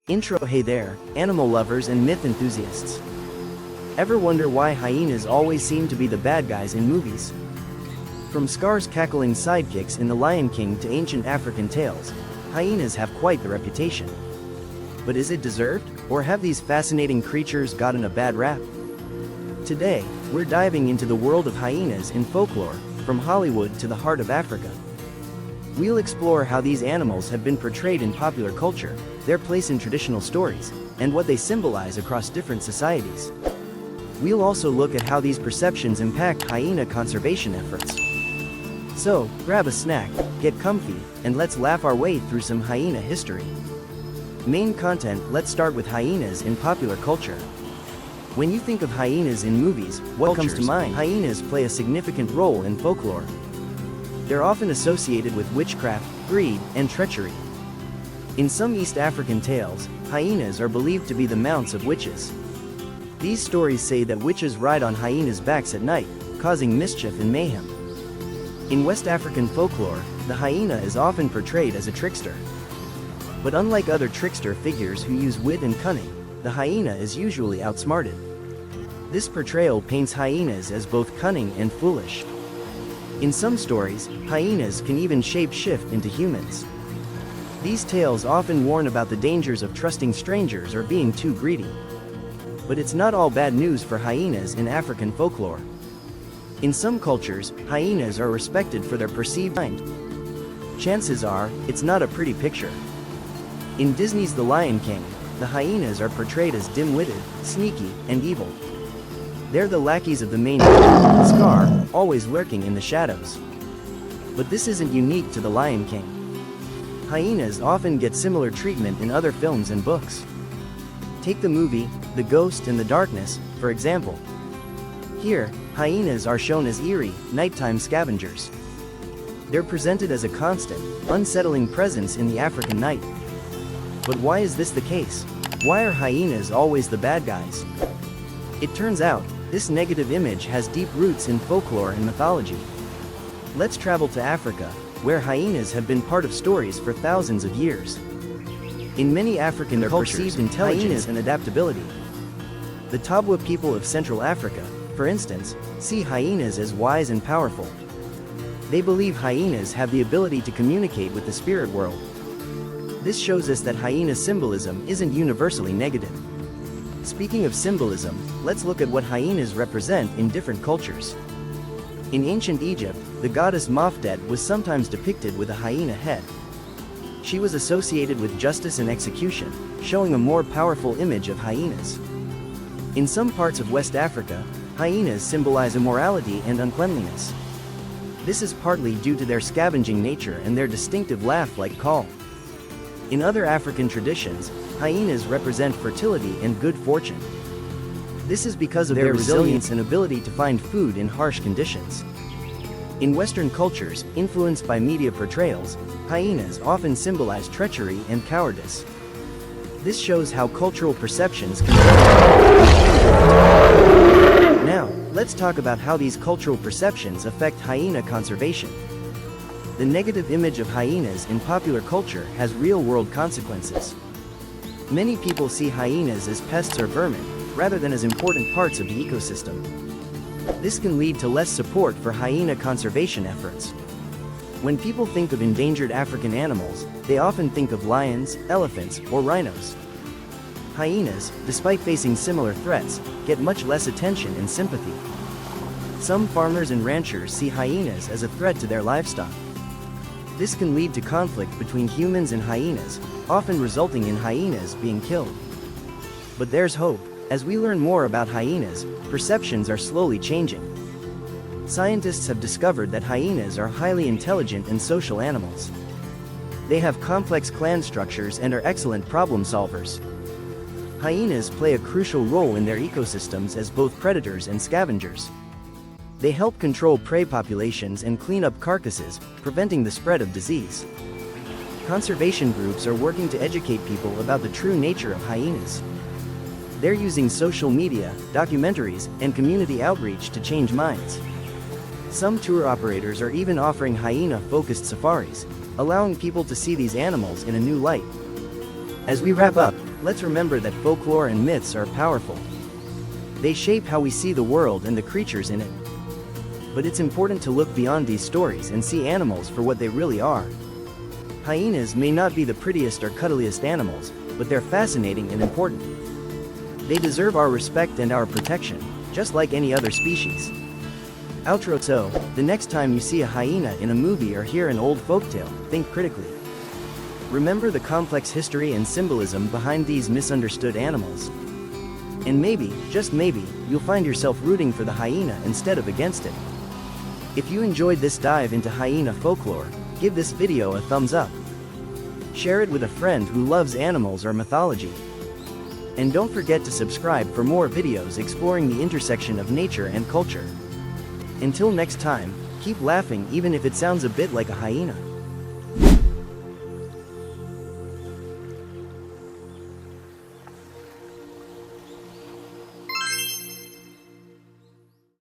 Intro. Hey there, animal lovers and myth enthusiasts. Ever wonder why hyenas always seem to be the bad guys in movies? From Scar's cackling sidekicks in The Lion King to ancient African tales, hyenas have quite the reputation. But is it deserved, or have these fascinating creatures gotten a bad rap? Today, we're diving into the world of hyenas in folklore, from Hollywood to the heart of Africa. We'll explore how these animals have been portrayed in popular culture, their place in traditional stories, and what they symbolize across different societies. We'll also look at how these perceptions impact hyena conservation efforts. So, grab a snack, get comfy, and let's laugh our way through some hyena history. Main content. Let's start with hyenas in popular culture. When you think of hyenas in movies, what comes to mind? Hyenas play a significant role in folklore. They're often associated with witchcraft, greed, and treachery. In some East African tales, hyenas are believed to be the mounts of witches. These stories say that witches ride on hyenas' backs at night, causing mischief and mayhem. In West African folklore, the hyena is often portrayed as a trickster. But unlike other trickster figures who use wit and cunning, the hyena is usually outsmarted. This portrayal paints hyenas as both cunning and foolish. In some stories, hyenas can even shape-shift into humans. These tales often warn about the dangers of trusting strangers or being too greedy. But it's not all bad news for hyenas in African folklore. In some cultures, hyenas are respected for their perceived mind. Chances are, it's not a pretty picture. In Disney's The Lion King, the hyenas are portrayed as dim-witted, sneaky, and evil. They're the lackeys of the main villain, Scar, always lurking in the shadows. But this isn't unique to The Lion King. Hyenas often get similar treatment in other films and books. Take the movie, The Ghost in the Darkness, for example. Here, hyenas are shown as eerie, nighttime scavengers. They're presented as a constant, unsettling presence in the African night. But why is this the case? Why are hyenas always the bad guys? It turns out, this negative image has deep roots in folklore and mythology. Let's travel to Africa, where hyenas have been part of stories for thousands of years. In many African cultures, perceived intelligence and adaptability. The Tabwa people of Central Africa, for instance, see hyenas as wise and powerful. They believe hyenas have the ability to communicate with the spirit world. This shows us that hyena symbolism isn't universally negative. Speaking of symbolism, let's look at what hyenas represent in different cultures. In ancient Egypt, the goddess Mafdet was sometimes depicted with a hyena head. She was associated with justice and execution, showing a more powerful image of hyenas. In some parts of West Africa, hyenas symbolize immorality and uncleanliness. This is partly due to their scavenging nature and their distinctive laugh-like call. In other African traditions, hyenas represent fertility and good fortune. This is because of their resilience and ability to find food in harsh conditions. In Western cultures, influenced by media portrayals, hyenas often symbolize treachery and cowardice. This shows how cultural perceptions can Now, let's talk about how these cultural perceptions affect hyena conservation. The negative image of hyenas in popular culture has real-world consequences. Many people see hyenas as pests or vermin, rather than as important parts of the ecosystem. This can lead to less support for hyena conservation efforts. When people think of endangered African animals, they often think of lions, elephants, or rhinos. Hyenas, despite facing similar threats, get much less attention and sympathy. Some farmers and ranchers see hyenas as a threat to their livestock. This can lead to conflict between humans and hyenas, often resulting in hyenas being killed. But there's hope. As we learn more about hyenas, perceptions are slowly changing. Scientists have discovered that hyenas are highly intelligent and social animals. They have complex clan structures and are excellent problem solvers. Hyenas play a crucial role in their ecosystems as both predators and scavengers. They help control prey populations and clean up carcasses, preventing the spread of disease. Conservation groups are working to educate people about the true nature of hyenas. They're using social media, documentaries, and community outreach to change minds. Some tour operators are even offering hyena-focused safaris, allowing people to see these animals in a new light. As we wrap up, Let's remember that folklore and myths are powerful. They shape how we see the world and the creatures in it. But it's important to look beyond these stories and see animals for what they really are. Hyenas may not be the prettiest or cuddliest animals, but they're fascinating and important. They deserve our respect and our protection, just like any other species. Outro. So, the next time you see a hyena in a movie or hear an old folktale, think critically. Remember the complex history and symbolism behind these misunderstood animals. And maybe, just maybe, you'll find yourself rooting for the hyena instead of against it. If you enjoyed this dive into hyena folklore, give this video a thumbs up. Share it with a friend who loves animals or mythology. And don't forget to subscribe for more videos exploring the intersection of nature and culture. Until next time, keep laughing even if it sounds a bit like a hyena.